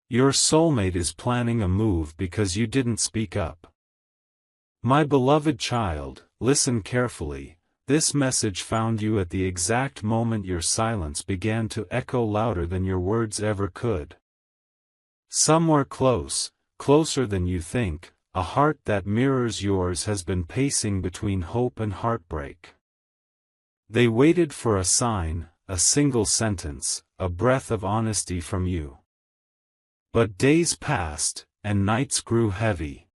Your soulmate is planning a move because you didn't speak up. My beloved child, listen carefully. This message found you at the exact moment your silence began to echo louder than your words ever could. Somewhere close, closer than you think, a heart that mirrors yours has been pacing between hope and heartbreak. They waited for a sign, a single sentence, a breath of honesty from you. But days passed, and nights grew heavy.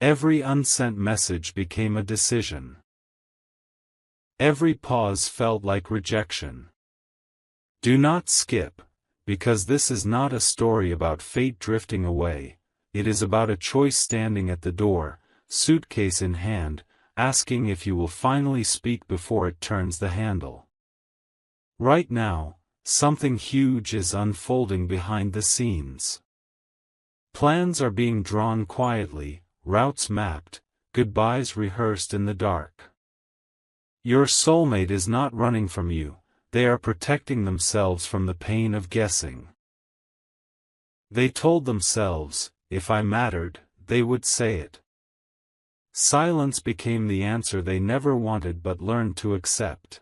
Every unsent message became a decision. Every pause felt like rejection. Do not skip, because this is not a story about fate drifting away, it is about a choice standing at the door, suitcase in hand, asking if you will finally speak before it turns the handle. Right now, something huge is unfolding behind the scenes. Plans are being drawn quietly, routes mapped, goodbyes rehearsed in the dark. Your soulmate is not running from you, they are protecting themselves from the pain of guessing. They told themselves, if I mattered, they would say it. Silence became the answer they never wanted but learned to accept.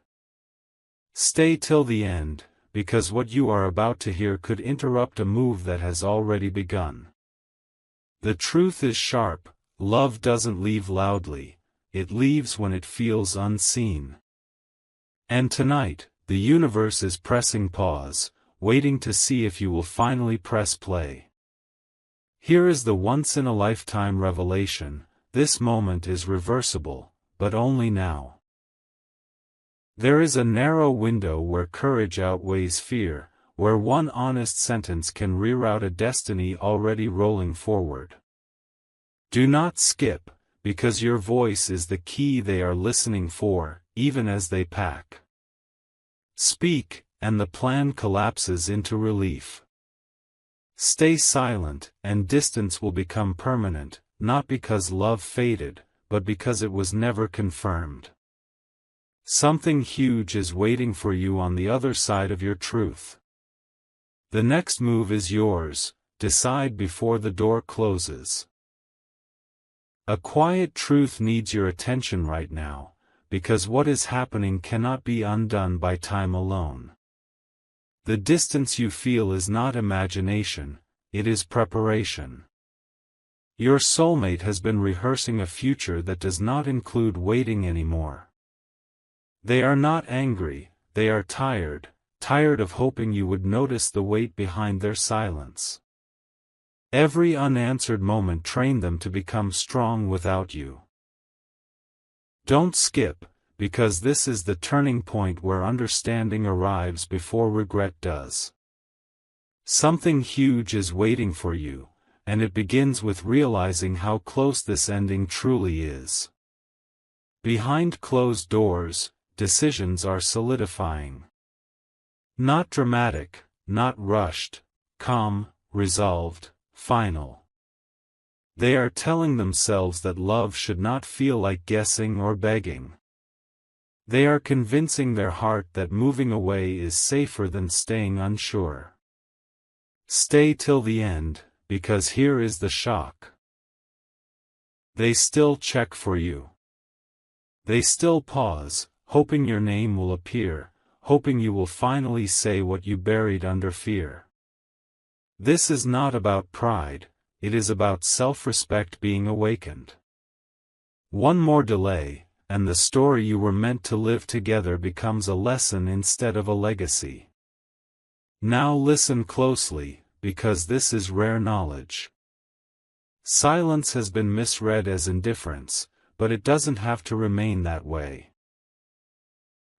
Stay till the end, because what you are about to hear could interrupt a move that has already begun. The truth is sharp, love doesn't leave loudly, it leaves when it feels unseen. And tonight, the universe is pressing pause, waiting to see if you will finally press play. Here is the once-in-a-lifetime revelation, this moment is reversible, but only now. There is a narrow window where courage outweighs fear, where one honest sentence can reroute a destiny already rolling forward. Do not skip, because your voice is the key they are listening for, even as they pack. Speak, and the plan collapses into relief. Stay silent, and distance will become permanent, not because love faded, but because it was never confirmed. Something huge is waiting for you on the other side of your truth. The next move is yours, decide before the door closes. A quiet truth needs your attention right now, because what is happening cannot be undone by time alone. The distance you feel is not imagination, it is preparation. Your soulmate has been rehearsing a future that does not include waiting anymore. They are not angry, they are tired of hoping you would notice the weight behind their silence. Every unanswered moment trained them to become strong without you. Don't skip, because this is the turning point where understanding arrives before regret does. Something huge is waiting for you, and it begins with realizing how close this ending truly is. Behind closed doors, decisions are solidifying. Not dramatic, not rushed, calm, resolved, final. They are telling themselves that love should not feel like guessing or begging. They are convincing their heart that moving away is safer than staying unsure. Stay till the end, because here is the shock. They still check for you. They still pause, hoping your name will appear, hoping you will finally say what you buried under fear. This is not about pride, it is about self-respect being awakened. One more delay, and the story you were meant to live together becomes a lesson instead of a legacy. Now listen closely, because this is rare knowledge. Silence has been misread as indifference, but it doesn't have to remain that way.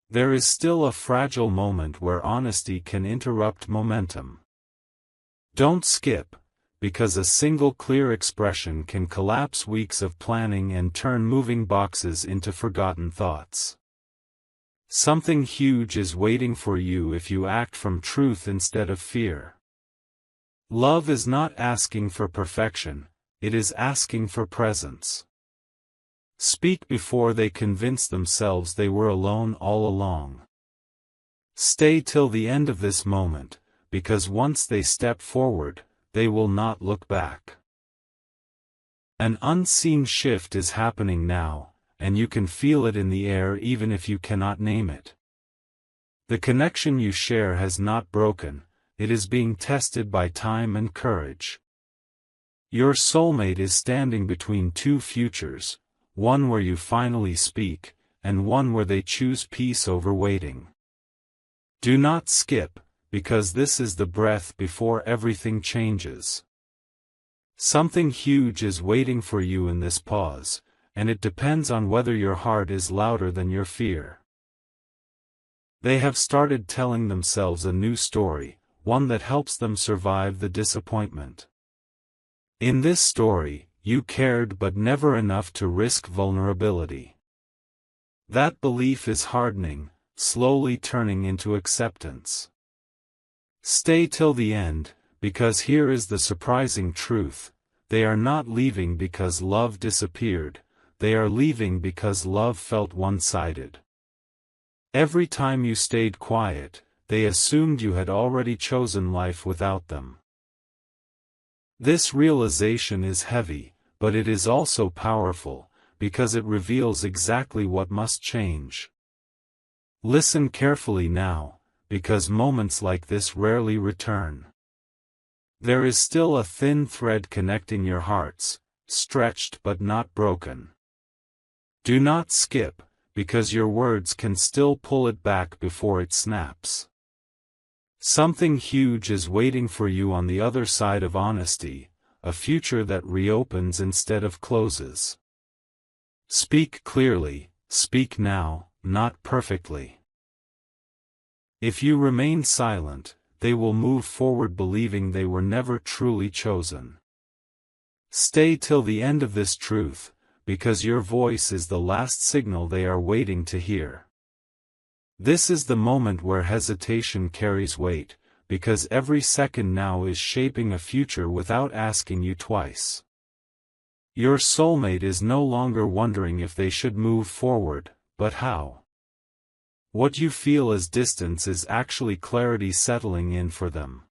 There is still a fragile moment where honesty can interrupt momentum. Don't skip, because a single clear expression can collapse weeks of planning and turn moving boxes into forgotten thoughts. Something huge is waiting for you if you act from truth instead of fear. Love is not asking for perfection, it is asking for presence. Speak before they convince themselves they were alone all along. Stay till the end of this moment, because once they step forward, they will not look back. An unseen shift is happening now, and you can feel it in the air even if you cannot name it. The connection you share has not broken, it is being tested by time and courage. Your soulmate is standing between two futures, one where you finally speak, and one where they choose peace over waiting. Do not skip, because this is the breath before everything changes. Something huge is waiting for you in this pause, and it depends on whether your heart is louder than your fear. They have started telling themselves a new story, one that helps them survive the disappointment. In this story, you cared but never enough to risk vulnerability. That belief is hardening, slowly turning into acceptance. Stay till the end, because here is the surprising truth: they are not leaving because love disappeared, they are leaving because love felt one-sided. Every time you stayed quiet, they assumed you had already chosen life without them. This realization is heavy, but it is also powerful, because it reveals exactly what must change. Listen carefully now, because moments like this rarely return. There is still a thin thread connecting your hearts, stretched but not broken. Do not skip, because your words can still pull it back before it snaps. Something huge is waiting for you on the other side of honesty, a future that reopens instead of closes. Speak clearly, speak now, not perfectly. If you remain silent, they will move forward believing they were never truly chosen. Stay till the end of this truth, because your voice is the last signal they are waiting to hear. This is the moment where hesitation carries weight, because every second now is shaping a future without asking you twice. Your soulmate is no longer wondering if they should move forward, but how. What you feel as distance is actually clarity settling in for them.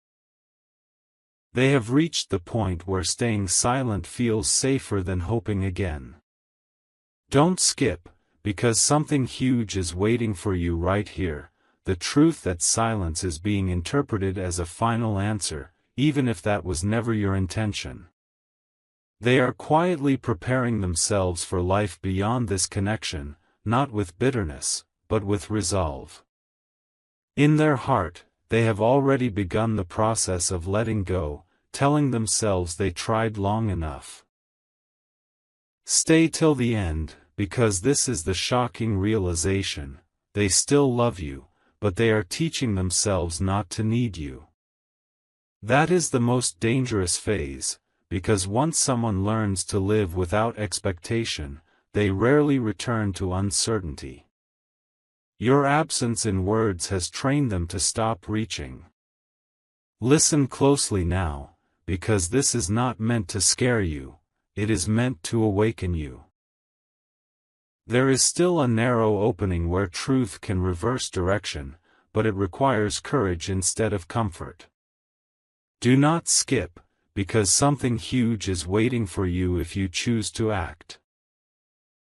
They have reached the point where staying silent feels safer than hoping again. Don't skip, because something huge is waiting for you right here, the truth that silence is being interpreted as a final answer, even if that was never your intention. They are quietly preparing themselves for life beyond this connection, not with bitterness, but with resolve. In their heart, they have already begun the process of letting go, telling themselves they tried long enough. Stay till the end, because this is the shocking realization: they still love you, but they are teaching themselves not to need you. That is the most dangerous phase, because once someone learns to live without expectation, they rarely return to uncertainty. Your absence in words has trained them to stop reaching. Listen closely now, because this is not meant to scare you, it is meant to awaken you. There is still a narrow opening where truth can reverse direction, but it requires courage instead of comfort. Do not skip, because something huge is waiting for you if you choose to act.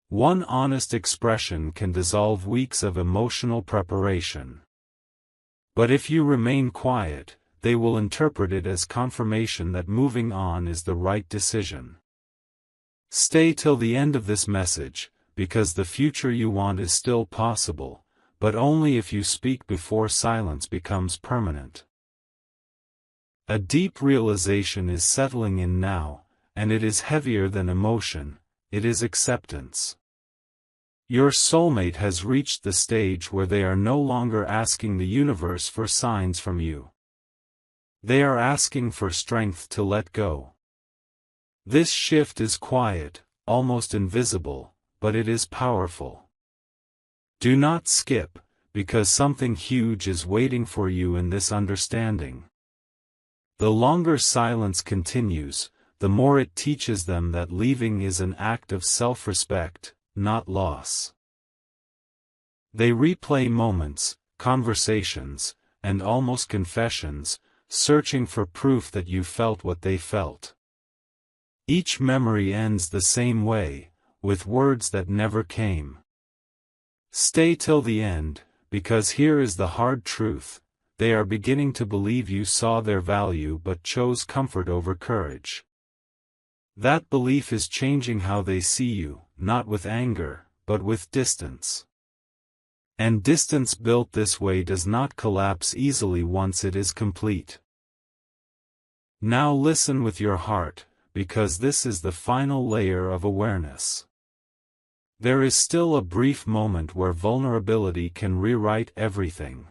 One honest expression can dissolve weeks of emotional preparation. But if you remain quiet, they will interpret it as confirmation that moving on is the right decision. Stay till the end of this message, because the future you want is still possible, but only if you speak before silence becomes permanent. A deep realization is settling in now, and it is heavier than emotion, it is acceptance. Your soulmate has reached the stage where they are no longer asking the universe for signs from you. They are asking for strength to let go. This shift is quiet, almost invisible, but it is powerful. Do not skip, because something huge is waiting for you in this understanding. The longer silence continues, the more it teaches them that leaving is an act of self-respect, not loss. They replay moments, conversations, and almost confessions, searching for proof that you felt what they felt. Each memory ends the same way, with words that never came. Stay till the end, because here is the hard truth: they are beginning to believe you saw their value but chose comfort over courage. That belief is changing how they see you, not with anger, but with distance. And distance built this way does not collapse easily once it is complete. Now listen with your heart, because this is the final layer of awareness. There is still a brief moment where vulnerability can rewrite everything.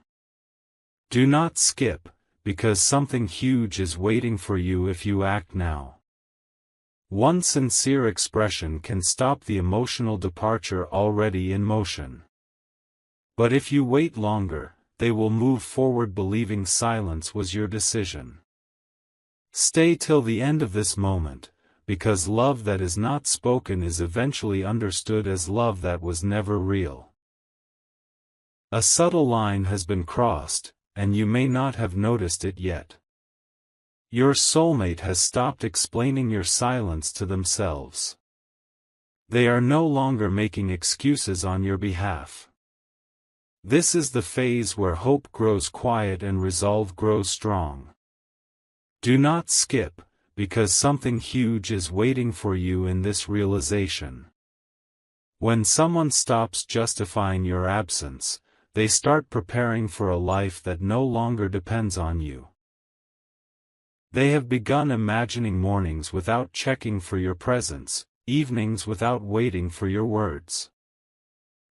Do not skip, because something huge is waiting for you if you act now. One sincere expression can stop the emotional departure already in motion. But if you wait longer, they will move forward believing silence was your decision. Stay till the end of this moment, because love that is not spoken is eventually understood as love that was never real. A subtle line has been crossed, and you may not have noticed it yet. Your soulmate has stopped explaining your silence to themselves. They are no longer making excuses on your behalf. This is the phase where hope grows quiet and resolve grows strong. Do not skip, because something huge is waiting for you in this realization. When someone stops justifying your absence, they start preparing for a life that no longer depends on you. They have begun imagining mornings without checking for your presence, evenings without waiting for your words.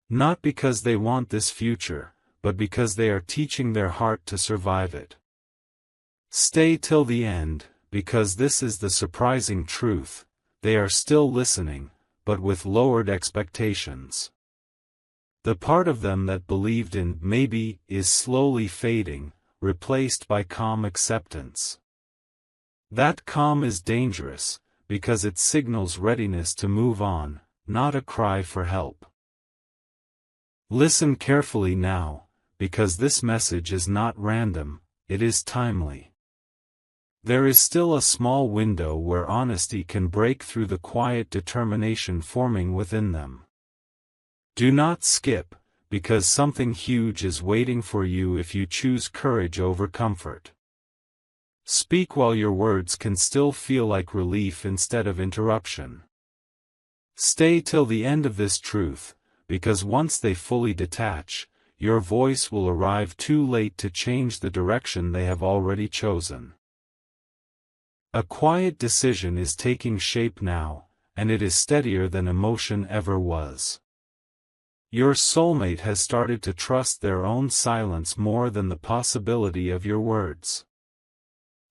Not because they want this future, but because they are teaching their heart to survive it. Stay till the end, because this is the surprising truth: they are still listening, but with lowered expectations. The part of them that believed in maybe is slowly fading, replaced by calm acceptance. That calm is dangerous, because it signals readiness to move on, not a cry for help. Listen carefully now, because this message is not random, it is timely. There is still a small window where honesty can break through the quiet determination forming within them. Do not skip, because something huge is waiting for you if you choose courage over comfort. Speak while your words can still feel like relief instead of interruption. Stay till the end of this truth, because once they fully detach, your voice will arrive too late to change the direction they have already chosen. A quiet decision is taking shape now, and it is steadier than emotion ever was. Your soulmate has started to trust their own silence more than the possibility of your words.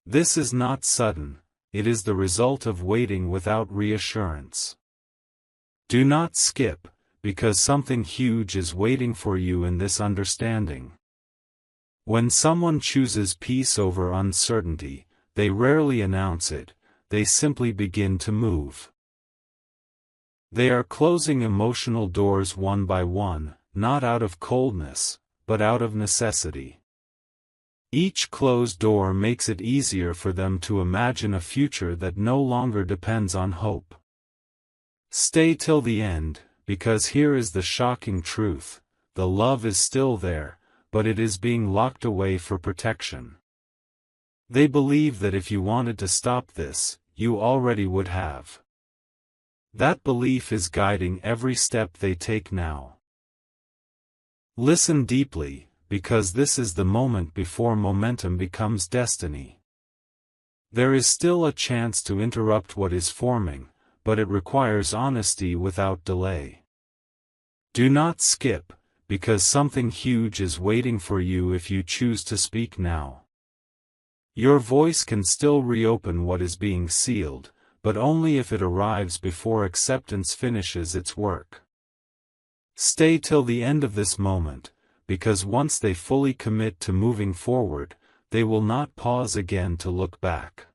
This is not sudden, it is the result of waiting without reassurance. Do not skip, because something huge is waiting for you in this understanding. When someone chooses peace over uncertainty, they rarely announce it, they simply begin to move. They are closing emotional doors one by one, not out of coldness, but out of necessity. Each closed door makes it easier for them to imagine a future that no longer depends on hope. Stay till the end, because here is the shocking truth: the love is still there, but it is being locked away for protection. They believe that if you wanted to stop this, you already would have. That belief is guiding every step they take now. Listen deeply, because this is the moment before momentum becomes destiny. There is still a chance to interrupt what is forming, but it requires honesty without delay. Do not skip, because something huge is waiting for you if you choose to speak now. Your voice can still reopen what is being sealed, but only if it arrives before acceptance finishes its work. Stay till the end of this moment, because once they fully commit to moving forward, they will not pause again to look back.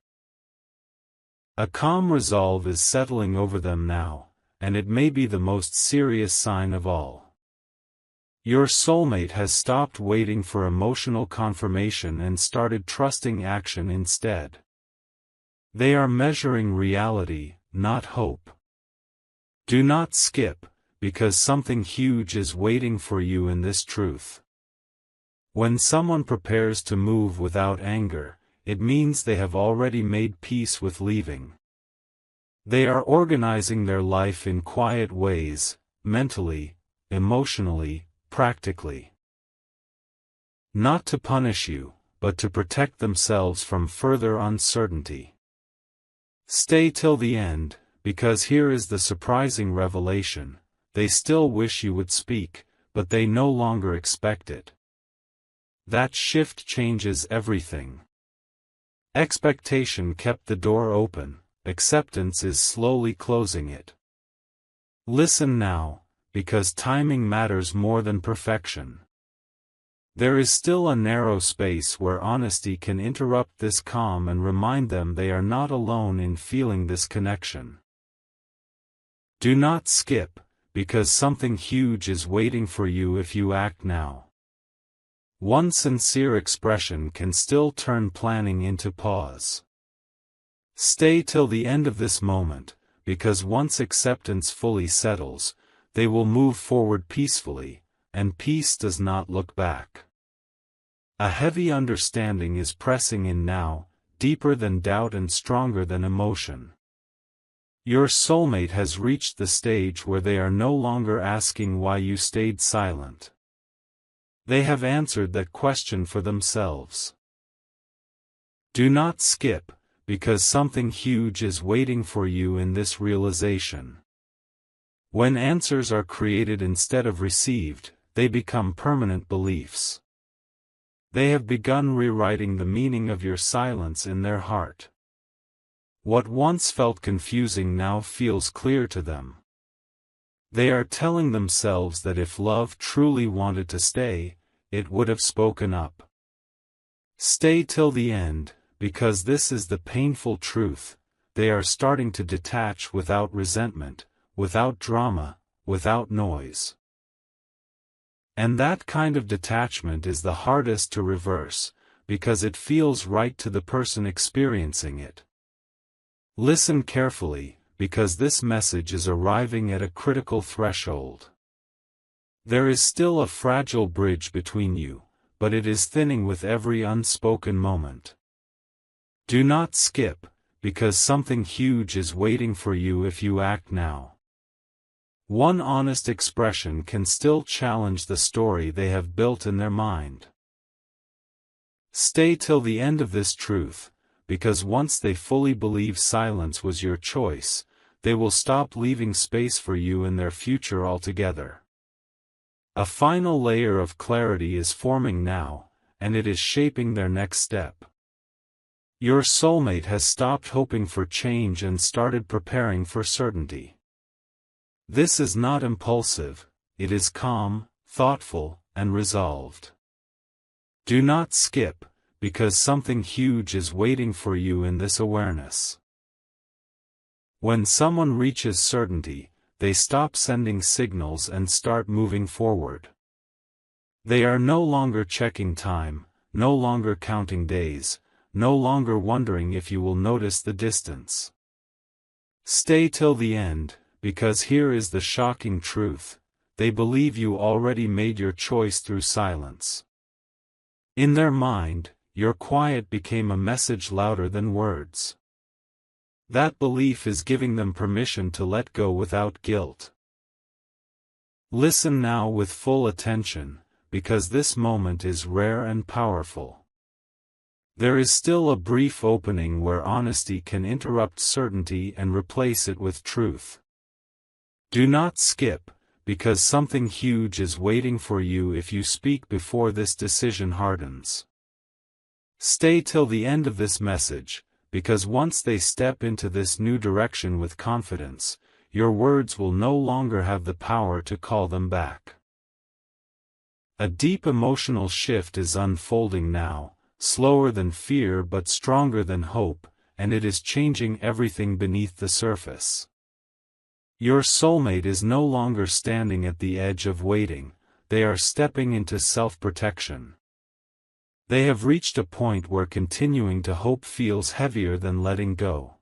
A calm resolve is settling over them now, and it may be the most serious sign of all. Your soulmate has stopped waiting for emotional confirmation and started trusting action instead. They are measuring reality, not hope. Do not skip, because something huge is waiting for you in this truth. When someone prepares to move without anger, it means they have already made peace with leaving. They are organizing their life in quiet ways, mentally, emotionally, practically. Not to punish you, but to protect themselves from further uncertainty. Stay till the end, because here is the surprising revelation: they still wish you would speak, but they no longer expect it. That shift changes everything. Expectation kept the door open, acceptance is slowly closing it. Listen now, because timing matters more than perfection. There is still a narrow space where honesty can interrupt this calm and remind them they are not alone in feeling this connection. Do not skip, because something huge is waiting for you if you act now. One sincere expression can still turn planning into pause. Stay till the end of this moment, because once acceptance fully settles, they will move forward peacefully, and peace does not look back. A heavy understanding is pressing in now, deeper than doubt and stronger than emotion. Your soulmate has reached the stage where they are no longer asking why you stayed silent. They have answered that question for themselves. Do not skip, because something huge is waiting for you in this realization. When answers are created instead of received, they become permanent beliefs. They have begun rewriting the meaning of your silence in their heart. What once felt confusing now feels clear to them. They are telling themselves that if love truly wanted to stay, it would have spoken up. Stay till the end, because this is the painful truth: they are starting to detach without resentment, without drama, without noise. And that kind of detachment is the hardest to reverse, because it feels right to the person experiencing it. Listen carefully, because this message is arriving at a critical threshold. There is still a fragile bridge between you, but it is thinning with every unspoken moment. Do not skip, because something huge is waiting for you if you act now. One honest expression can still challenge the story they have built in their mind. Stay till the end of this truth, because once they fully believe silence was your choice, they will stop leaving space for you in their future altogether. A final layer of clarity is forming now, and it is shaping their next step. Your soulmate has stopped hoping for change and started preparing for certainty. This is not impulsive, it is calm, thoughtful, and resolved. Do not skip, because something huge is waiting for you in this awareness. When someone reaches certainty, they stop sending signals and start moving forward. They are no longer checking time, no longer counting days, no longer wondering if you will notice the distance. Stay till the end, because here is the shocking truth: they believe you already made your choice through silence. In their mind, your quiet became a message louder than words. That belief is giving them permission to let go without guilt. Listen now with full attention, because this moment is rare and powerful. There is still a brief opening where honesty can interrupt certainty and replace it with truth. Do not skip, because something huge is waiting for you if you speak before this decision hardens. Stay till the end of this message, because once they step into this new direction with confidence, your words will no longer have the power to call them back. A deep emotional shift is unfolding now, slower than fear but stronger than hope, and it is changing everything beneath the surface. Your soulmate is no longer standing at the edge of waiting, they are stepping into self-protection. They have reached a point where continuing to hope feels heavier than letting go.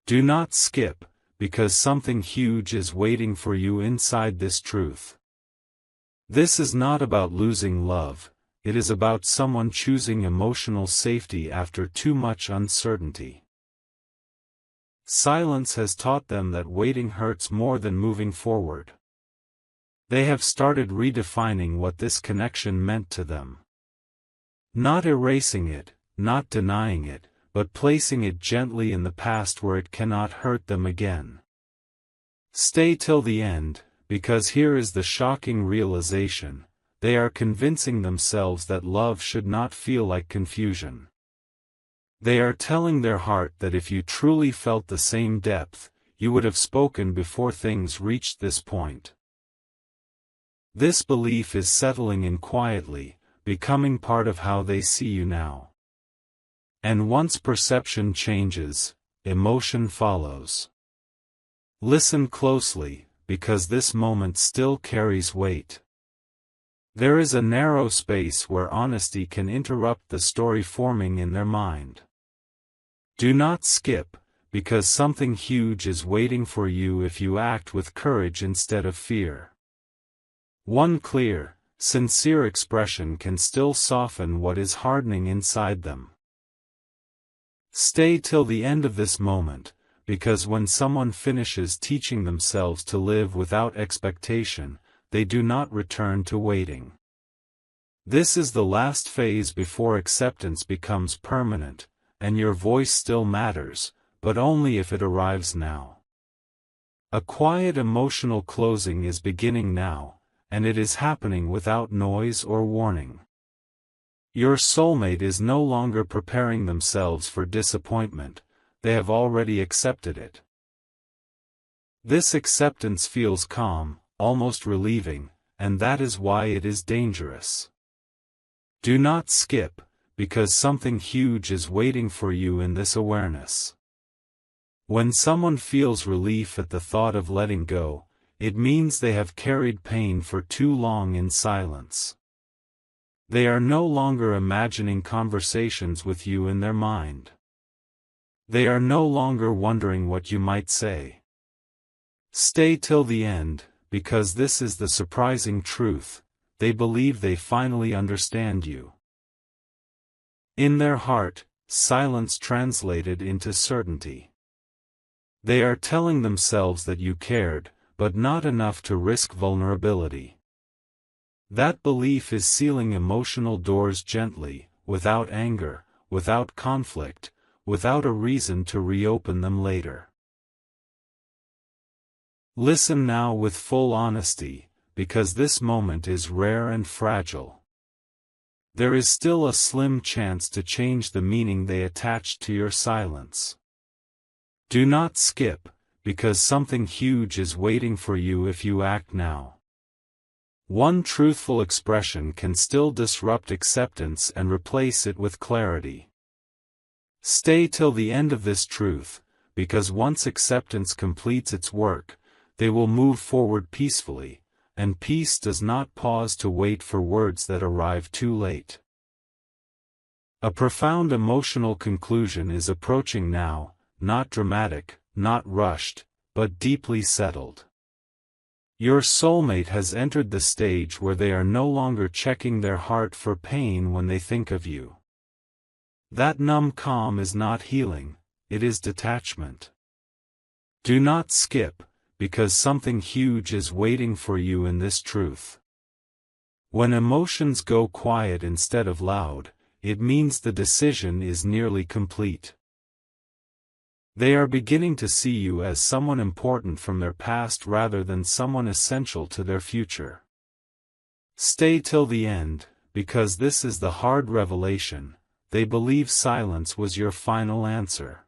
Do not skip, because something huge is waiting for you inside this truth. This is not about losing love, it is about someone choosing emotional safety after too much uncertainty. Silence has taught them that waiting hurts more than moving forward. They have started redefining what this connection meant to them. Not erasing it, not denying it, but placing it gently in the past where it cannot hurt them again. Stay till the end, because here is the shocking realization: they are convincing themselves that love should not feel like confusion. They are telling their heart that if you truly felt the same depth, you would have spoken before things reached this point. This belief is settling in quietly, becoming part of how they see you now. And once perception changes, emotion follows. Listen closely, because this moment still carries weight. There is a narrow space where honesty can interrupt the story forming in their mind. Do not skip, because something huge is waiting for you if you act with courage instead of fear. One clear, sincere expression can still soften what is hardening inside them. Stay till the end of this moment, because when someone finishes teaching themselves to live without expectation, they do not return to waiting. This is the last phase before acceptance becomes permanent, and your voice still matters, but only if it arrives now. A quiet emotional closing is beginning now, and it is happening without noise or warning. Your soulmate is no longer preparing themselves for disappointment, they have already accepted it. This acceptance feels calm, almost relieving, and that is why it is dangerous. Do not skip, because something huge is waiting for you in this awareness. When someone feels relief at the thought of letting go, it means they have carried pain for too long in silence. They are no longer imagining conversations with you in their mind. They are no longer wondering what you might say. Stay till the end, because this is the surprising truth: they believe they finally understand you. In their heart, silence translated into certainty. They are telling themselves that you cared, but not enough to risk vulnerability. That belief is sealing emotional doors gently, without anger, without conflict, without a reason to reopen them later. Listen now with full honesty, because this moment is rare and fragile. There is still a slim chance to change the meaning they attached to your silence. Do not skip, because something huge is waiting for you if you act now. One truthful expression can still disrupt acceptance and replace it with clarity. Stay till the end of this truth, because once acceptance completes its work, they will move forward peacefully, and peace does not pause to wait for words that arrive too late. A profound emotional conclusion is approaching now, not dramatic, not rushed, but deeply settled. Your soulmate has entered the stage where they are no longer checking their heart for pain when they think of you. That numb calm is not healing, it is detachment. Do not skip, because something huge is waiting for you in this truth. When emotions go quiet instead of loud, it means the decision is nearly complete. They are beginning to see you as someone important from their past rather than someone essential to their future. Stay till the end, because this is the hard revelation: they believe silence was your final answer.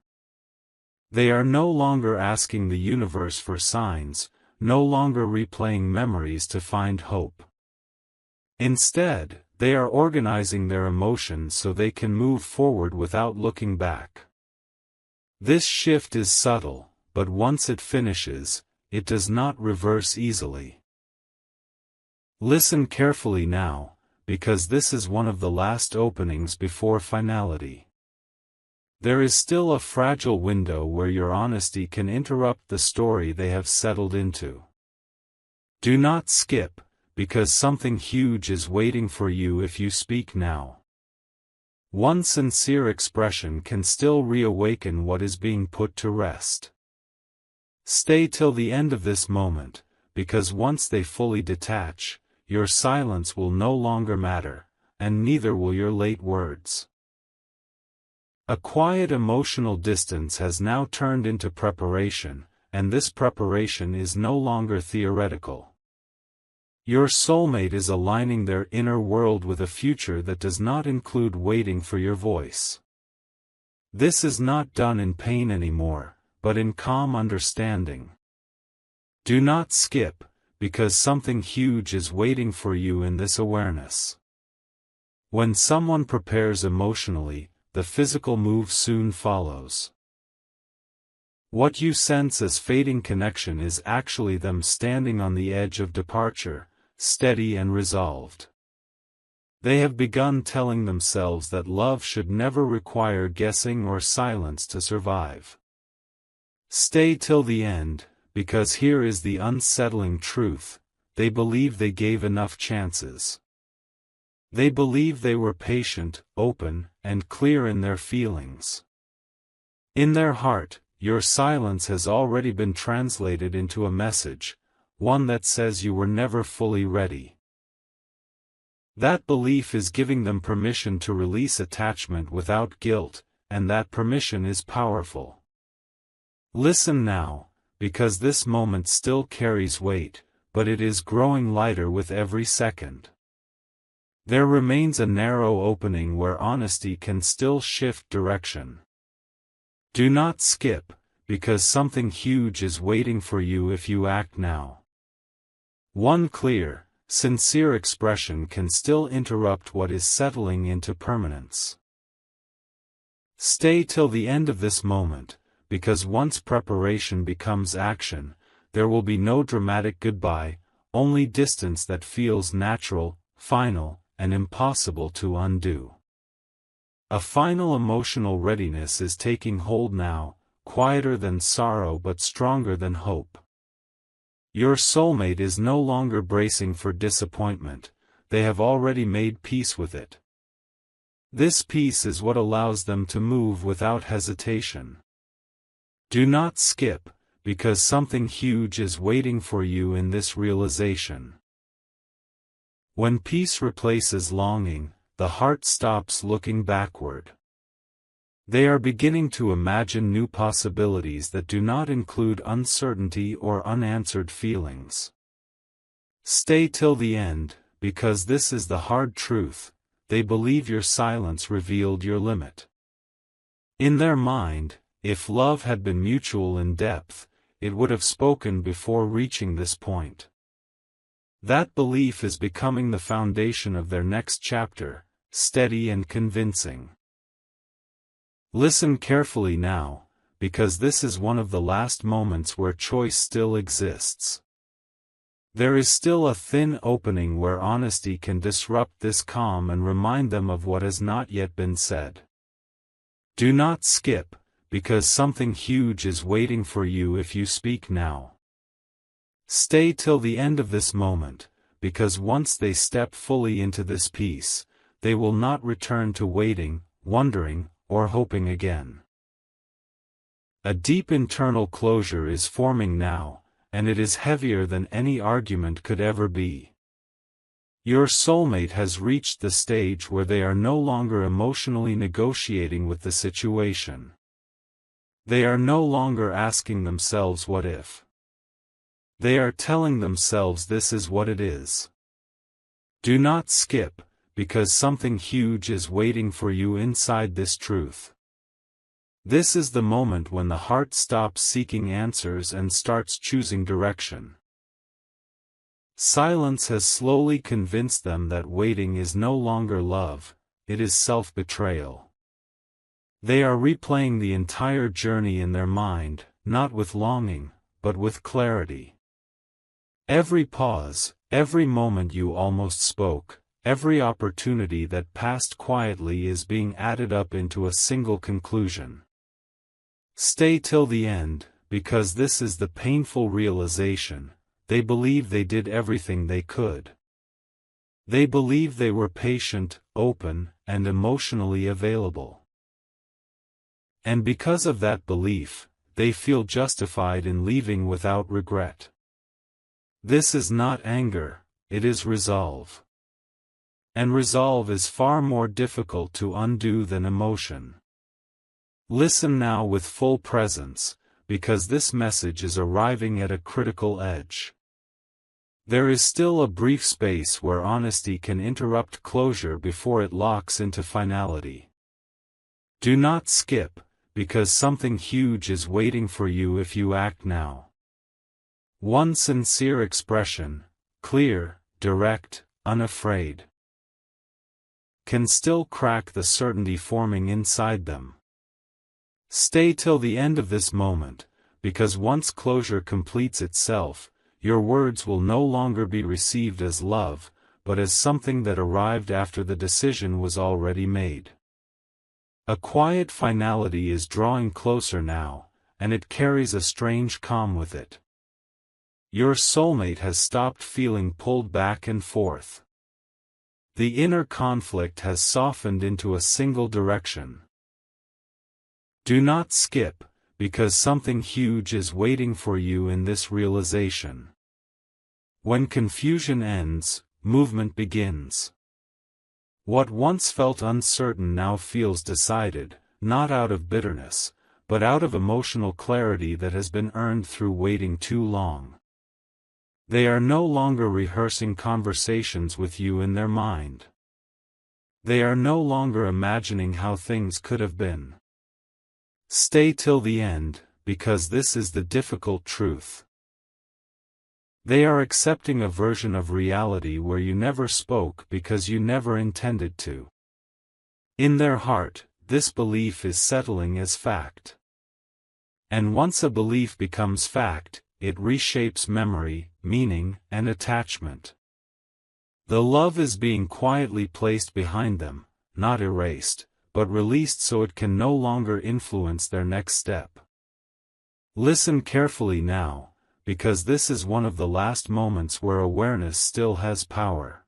They are no longer asking the universe for signs, no longer replaying memories to find hope. Instead, they are organizing their emotions so they can move forward without looking back. This shift is subtle, but once it finishes, it does not reverse easily. Listen carefully now, because this is one of the last openings before finality. There is still a fragile window where your honesty can interrupt the story they have settled into. Do not skip, because something huge is waiting for you if you speak now. One sincere expression can still reawaken what is being put to rest. Stay till the end of this moment, because once they fully detach, your silence will no longer matter, and neither will your late words. A quiet emotional distance has now turned into preparation, and this preparation is no longer theoretical. Your soulmate is aligning their inner world with a future that does not include waiting for your voice. This is not done in pain anymore, but in calm understanding. Do not skip, because something huge is waiting for you in this awareness. When someone prepares emotionally, the physical move soon follows. What you sense as fading connection is actually them standing on the edge of departure, steady and resolved. They have begun telling themselves that love should never require guessing or silence to survive. Stay till the end, because here is the unsettling truth: they believe they gave enough chances. They believe they were patient, open, and clear in their feelings. In their heart, your silence has already been translated into a message, one that says you were never fully ready. That belief is giving them permission to release attachment without guilt, and that permission is powerful. Listen now, because this moment still carries weight, but it is growing lighter with every second. There remains a narrow opening where honesty can still shift direction. Do not skip, because something huge is waiting for you if you act now. One clear, sincere expression can still interrupt what is settling into permanence. Stay till the end of this moment, because once preparation becomes action, there will be no dramatic goodbye, only distance that feels natural, final, and impossible to undo. A final emotional readiness is taking hold now, quieter than sorrow but stronger than hope. Your soulmate is no longer bracing for disappointment, they have already made peace with it. This peace is what allows them to move without hesitation. Do not skip, because something huge is waiting for you in this realization. When peace replaces longing, the heart stops looking backward. They are beginning to imagine new possibilities that do not include uncertainty or unanswered feelings. Stay till the end, because this is the hard truth: they believe your silence revealed your limit. In their mind, if love had been mutual in depth, it would have spoken before reaching this point. That belief is becoming the foundation of their next chapter, steady and convincing. Listen carefully now, because this is one of the last moments where choice still exists. There is still a thin opening where honesty can disrupt this calm and remind them of what has not yet been said. Do not skip, because something huge is waiting for you if you speak now. Stay till the end of this moment, because once they step fully into this peace, they will not return to waiting, wondering, or hoping again. A deep internal closure is forming now, and it is heavier than any argument could ever be. Your soulmate has reached the stage where they are no longer emotionally negotiating with the situation. They are no longer asking themselves what if. They are telling themselves this is what it is. Do not skip, because something huge is waiting for you inside this truth. This is the moment when the heart stops seeking answers and starts choosing direction. Silence has slowly convinced them that waiting is no longer love, it is self-betrayal. They are replaying the entire journey in their mind, not with longing, but with clarity. Every pause, every moment you almost spoke, every opportunity that passed quietly is being added up into a single conclusion. Stay till the end, because this is the painful realization: they believe they did everything they could. They believe they were patient, open, and emotionally available. And because of that belief, they feel justified in leaving without regret. This is not anger, it is resolve. And resolve is far more difficult to undo than emotion. Listen now with full presence, because this message is arriving at a critical edge. There is still a brief space where honesty can interrupt closure before it locks into finality. Do not skip, because something huge is waiting for you if you act now. One sincere expression, clear, direct, unafraid, can still crack the certainty forming inside them. Stay till the end of this moment, because once closure completes itself, your words will no longer be received as love, but as something that arrived after the decision was already made. A quiet finality is drawing closer now, and it carries a strange calm with it. Your soulmate has stopped feeling pulled back and forth. The inner conflict has softened into a single direction. Do not skip, because something huge is waiting for you in this realization. When confusion ends, movement begins. What once felt uncertain now feels decided, not out of bitterness, but out of emotional clarity that has been earned through waiting too long. They are no longer rehearsing conversations with you in their mind. They are no longer imagining how things could have been. Stay till the end, because this is the difficult truth. They are accepting a version of reality where you never spoke because you never intended to. In their heart, this belief is settling as fact. And once a belief becomes fact, it reshapes memory, meaning, and attachment. The love is being quietly placed behind them, not erased, but released so it can no longer influence their next step. Listen carefully now, because this is one of the last moments where awareness still has power.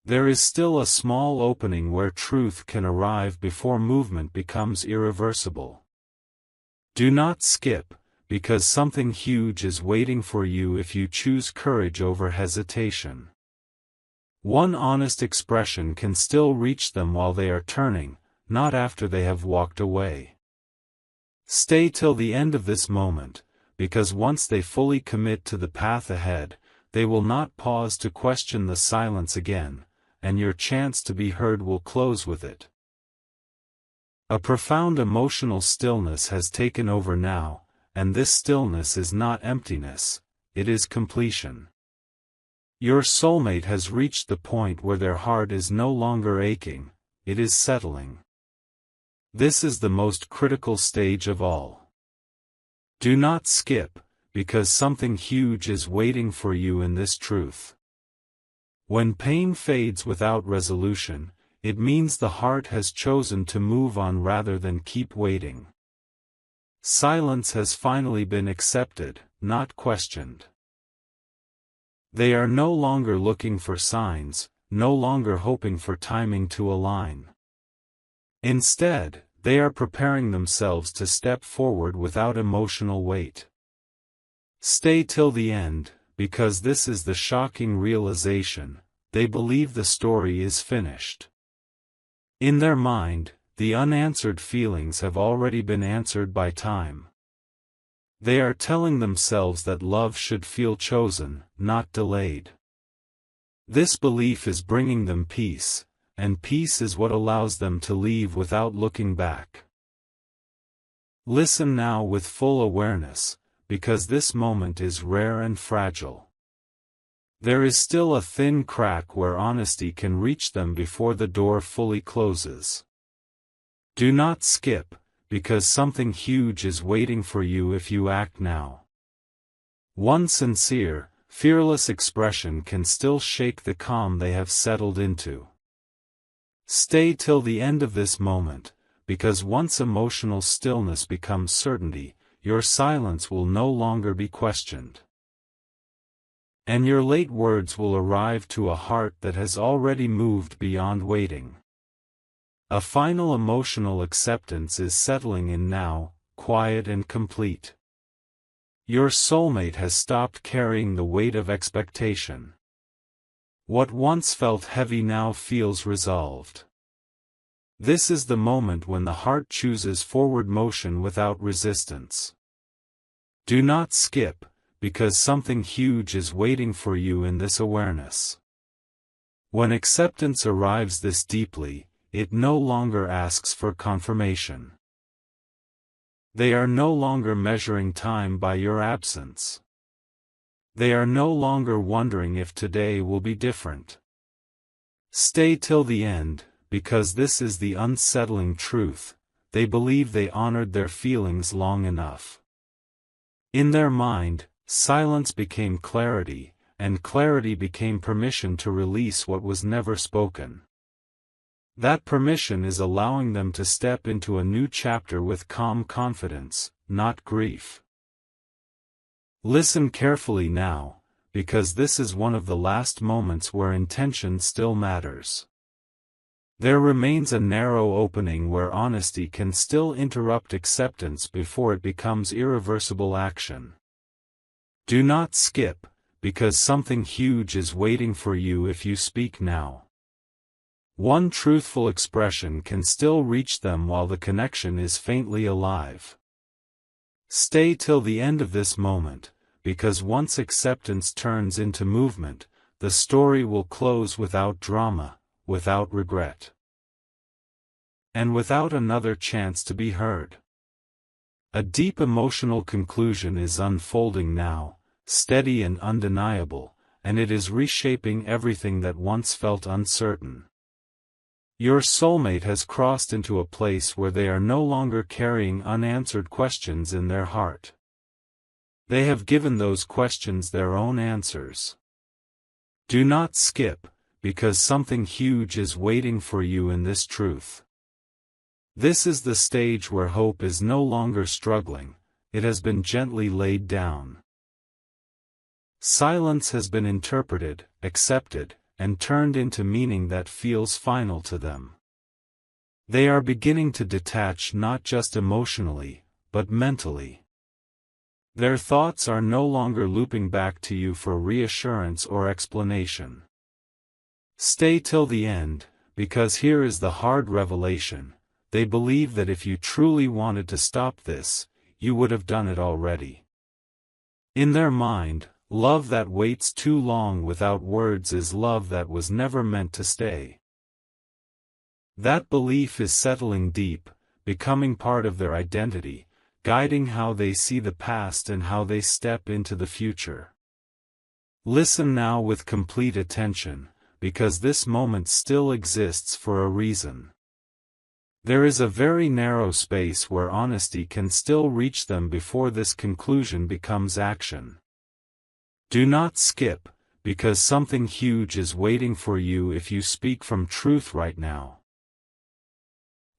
There is still a small opening where truth can arrive before movement becomes irreversible. Do not skip, because something huge is waiting for you if you choose courage over hesitation. One honest expression can still reach them while they are turning, not after they have walked away. Stay till the end of this moment, because once they fully commit to the path ahead, they will not pause to question the silence again, and your chance to be heard will close with it. A profound emotional stillness has taken over now, and this stillness is not emptiness, it is completion. Your soulmate has reached the point where their heart is no longer aching, it is settling. This is the most critical stage of all. Do not skip, because something huge is waiting for you in this truth. When pain fades without resolution, it means the heart has chosen to move on rather than keep waiting. Silence has finally been accepted, not questioned. They are no longer looking for signs, no longer hoping for timing to align. Instead, they are preparing themselves to step forward without emotional weight. Stay till the end, because this is the shocking realization: they believe the story is finished. In their mind, the unanswered feelings have already been answered by time. They are telling themselves that love should feel chosen, not delayed. This belief is bringing them peace, and peace is what allows them to leave without looking back. Listen now with full awareness, because this moment is rare and fragile. There is still a thin crack where honesty can reach them before the door fully closes. Do not skip, because something huge is waiting for you if you act now. One sincere, fearless expression can still shake the calm they have settled into. Stay till the end of this moment, because once emotional stillness becomes certainty, your silence will no longer be questioned. And your late words will arrive to a heart that has already moved beyond waiting. A final emotional acceptance is settling in now, quiet and complete. Your soulmate has stopped carrying the weight of expectation. What once felt heavy now feels resolved. This is the moment when the heart chooses forward motion without resistance. Do not skip, because something huge is waiting for you in this awareness. When acceptance arrives this deeply, it no longer asks for confirmation. They are no longer measuring time by your absence. They are no longer wondering if today will be different. Stay till the end, because this is the unsettling truth. They believe they honored their feelings long enough. In their mind, silence became clarity, and clarity became permission to release what was never spoken. That permission is allowing them to step into a new chapter with calm confidence, not grief. Listen carefully now, because this is one of the last moments where intention still matters. There remains a narrow opening where honesty can still interrupt acceptance before it becomes irreversible action. Do not skip, because something huge is waiting for you if you speak now. One truthful expression can still reach them while the connection is faintly alive. Stay till the end of this moment, because once acceptance turns into movement, the story will close without drama, without regret, and without another chance to be heard. A deep emotional conclusion is unfolding now, steady and undeniable, and it is reshaping everything that once felt uncertain. Your soulmate has crossed into a place where they are no longer carrying unanswered questions in their heart. They have given those questions their own answers. Do not skip, because something huge is waiting for you in this truth. This is the stage where hope is no longer struggling, it has been gently laid down. Silence has been interpreted, accepted, and turned into meaning that feels final to them. They are beginning to detach not just emotionally, but mentally. Their thoughts are no longer looping back to you for reassurance or explanation. Stay till the end, because here is the hard revelation. They believe that if you truly wanted to stop this, you would have done it already. In their mind, love that waits too long without words is love that was never meant to stay. That belief is settling deep, becoming part of their identity, guiding how they see the past and how they step into the future. Listen now with complete attention, because this moment still exists for a reason. There is a very narrow space where honesty can still reach them before this conclusion becomes action. Do not skip, because something huge is waiting for you if you speak from truth right now.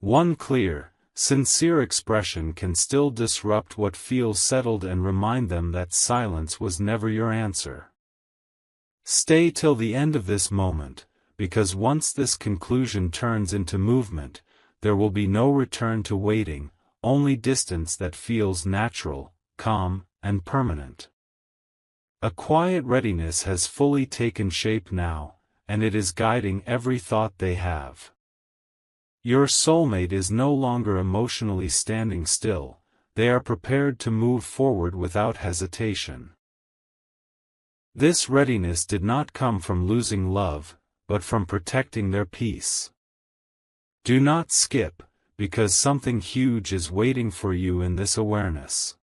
One clear, sincere expression can still disrupt what feels settled and remind them that silence was never your answer. Stay till the end of this moment, because once this conclusion turns into movement, there will be no return to waiting, only distance that feels natural, calm, and permanent. A quiet readiness has fully taken shape now, and it is guiding every thought they have. Your soulmate is no longer emotionally standing still, they are prepared to move forward without hesitation. This readiness did not come from losing love, but from protecting their peace. Do not skip, because something huge is waiting for you in this awareness.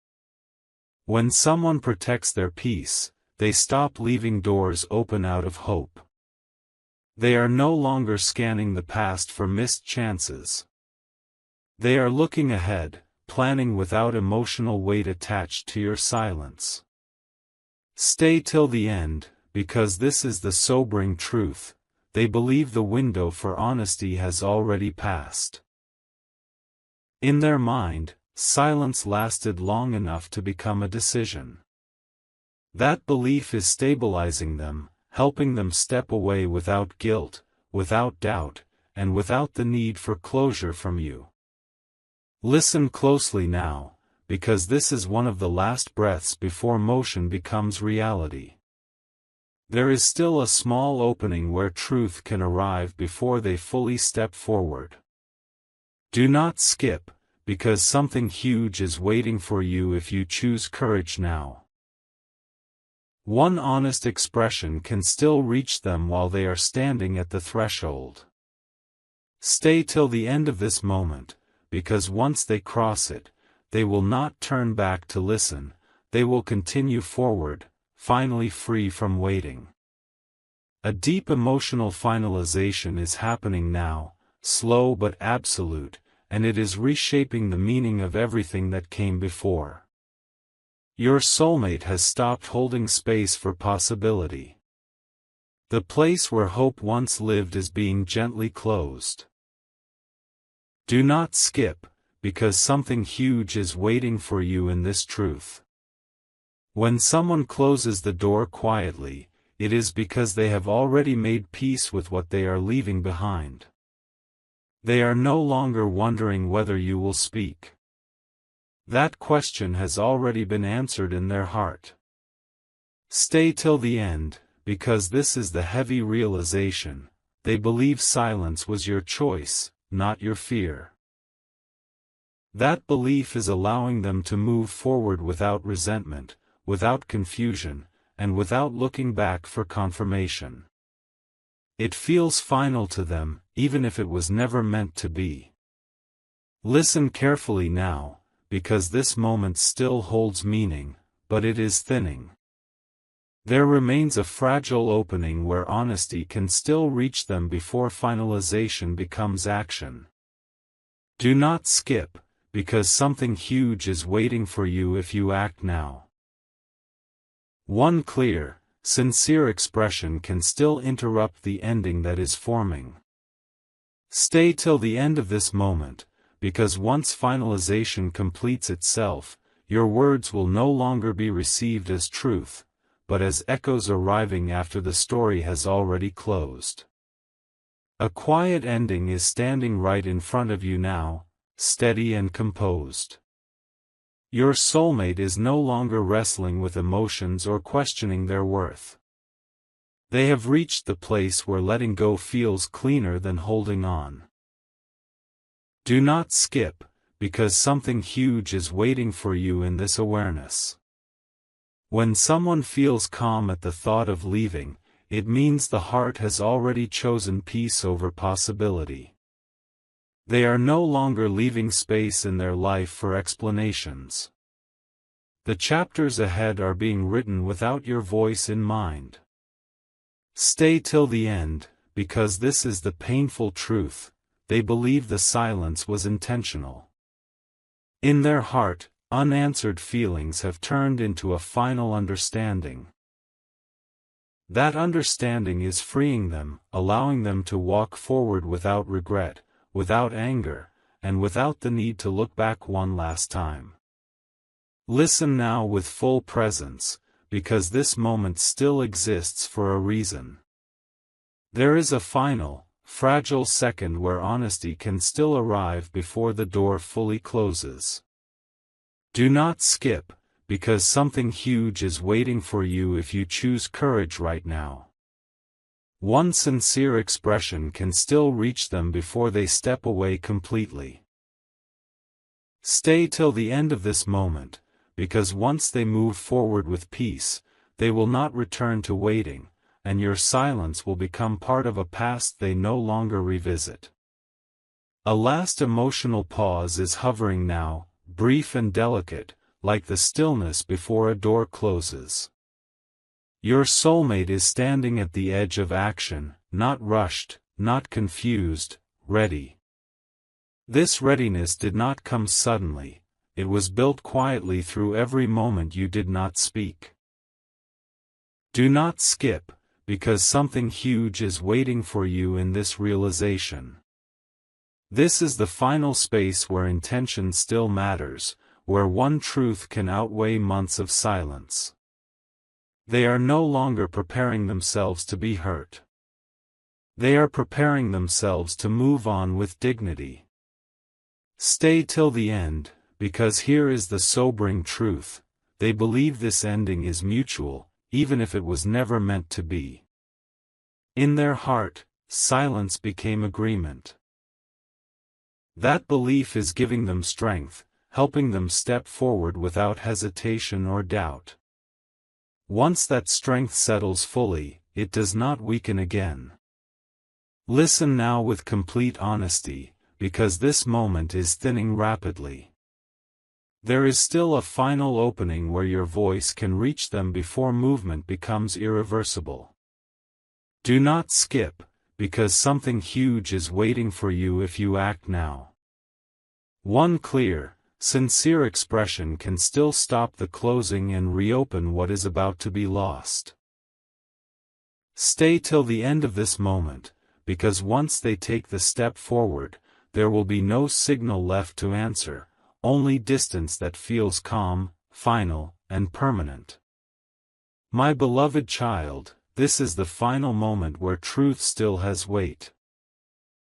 When someone protects their peace, they stop leaving doors open out of hope. They are no longer scanning the past for missed chances. They are looking ahead, planning without emotional weight attached to your silence. Stay till the end, because this is the sobering truth. They believe the window for honesty has already passed. In their mind, silence lasted long enough to become a decision. That belief is stabilizing them, helping them step away without guilt, without doubt, and without the need for closure from you. Listen closely now, because this is one of the last breaths before motion becomes reality. There is still a small opening where truth can arrive before they fully step forward. Do not skip, because something huge is waiting for you if you choose courage now. One honest expression can still reach them while they are standing at the threshold. Stay till the end of this moment, because once they cross it, they will not turn back to listen, they will continue forward, finally free from waiting. A deep emotional finalization is happening now, slow but absolute, and it is reshaping the meaning of everything that came before. Your soulmate has stopped holding space for possibility. The place where hope once lived is being gently closed. Do not skip, because something huge is waiting for you in this truth. When someone closes the door quietly, it is because they have already made peace with what they are leaving behind. They are no longer wondering whether you will speak. That question has already been answered in their heart. Stay till the end, because this is the heavy realization: they believe silence was your choice, not your fear. That belief is allowing them to move forward without resentment, without confusion, and without looking back for confirmation. It feels final to them, even if it was never meant to be. Listen carefully now, because this moment still holds meaning, but it is thinning. There remains a fragile opening where honesty can still reach them before finalization becomes action. Do not skip, because something huge is waiting for you if you act now. One clear, sincere expression can still interrupt the ending that is forming. Stay till the end of this moment, because once finalization completes itself, your words will no longer be received as truth, but as echoes arriving after the story has already closed. A quiet ending is standing right in front of you now, steady and composed. Your soulmate is no longer wrestling with emotions or questioning their worth. They have reached the place where letting go feels cleaner than holding on. Do not skip, because something huge is waiting for you in this awareness. When someone feels calm at the thought of leaving, it means the heart has already chosen peace over possibility. They are no longer leaving space in their life for explanations. The chapters ahead are being written without your voice in mind. Stay till the end, because this is the painful truth: they believe the silence was intentional. In their heart, unanswered feelings have turned into a final understanding. That understanding is freeing them, allowing them to walk forward without regret, without anger, and without the need to look back one last time. Listen now with full presence, because this moment still exists for a reason. There is a final, fragile second where honesty can still arrive before the door fully closes. Do not skip, because something huge is waiting for you if you choose courage right now. One sincere expression can still reach them before they step away completely. Stay till the end of this moment, because once they move forward with peace, they will not return to waiting, and your silence will become part of a past they no longer revisit. A last emotional pause is hovering now, brief and delicate, like the stillness before a door closes. Your soulmate is standing at the edge of action, not rushed, not confused, ready. This readiness did not come suddenly, it was built quietly through every moment you did not speak. Do not skip, because something huge is waiting for you in this realization. This is the final space where intention still matters, where one truth can outweigh months of silence. They are no longer preparing themselves to be hurt. They are preparing themselves to move on with dignity. Stay till the end, because here is the sobering truth: they believe this ending is mutual, even if it was never meant to be. In their heart, silence became agreement. That belief is giving them strength, helping them step forward without hesitation or doubt. Once that strength settles fully, it does not weaken again. Listen now with complete honesty, because this moment is thinning rapidly. There is still a final opening where your voice can reach them before movement becomes irreversible. Do not skip, because something huge is waiting for you if you act now. One clear, sincere expression can still stop the closing and reopen what is about to be lost. Stay till the end of this moment, because once they take the step forward, there will be no signal left to answer, only distance that feels calm, final, and permanent. My beloved child, this is the final moment where truth still has weight.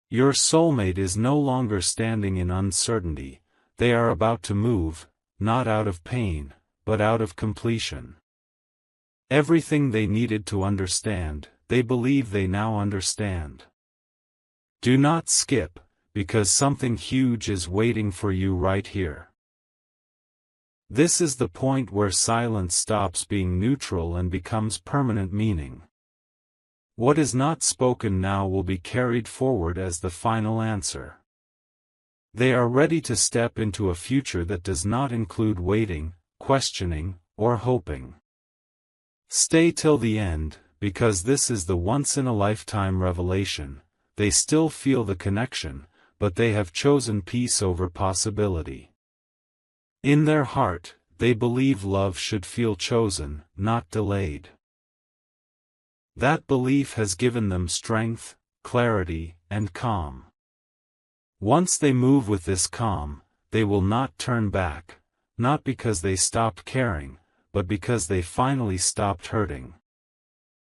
Your soulmate is no longer standing in uncertainty. They are about to move, not out of pain, but out of completion. Everything they needed to understand, they believe they now understand. Do not skip, because something huge is waiting for you right here. This is the point where silence stops being neutral and becomes permanent meaning. What is not spoken now will be carried forward as the final answer. They are ready to step into a future that does not include waiting, questioning, or hoping. Stay till the end, because this is the once-in-a-lifetime revelation. They still feel the connection, but they have chosen peace over possibility. In their heart, they believe love should feel chosen, not delayed. That belief has given them strength, clarity, and calm. Once they move with this calm, they will not turn back, not because they stopped caring, but because they finally stopped hurting.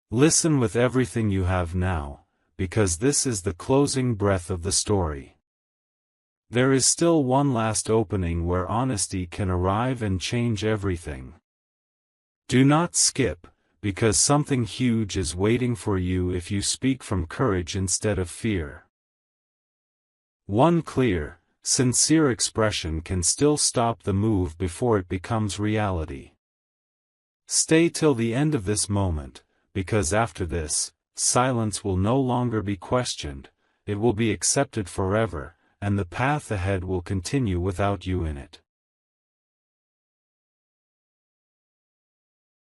Listen with everything you have now, because this is the closing breath of the story. There is still one last opening where honesty can arrive and change everything. Do not skip, because something huge is waiting for you if you speak from courage instead of fear. One clear, sincere expression can still stop the move before it becomes reality. Stay till the end of this moment, because after this, silence will no longer be questioned, it will be accepted forever, and the path ahead will continue without you in it.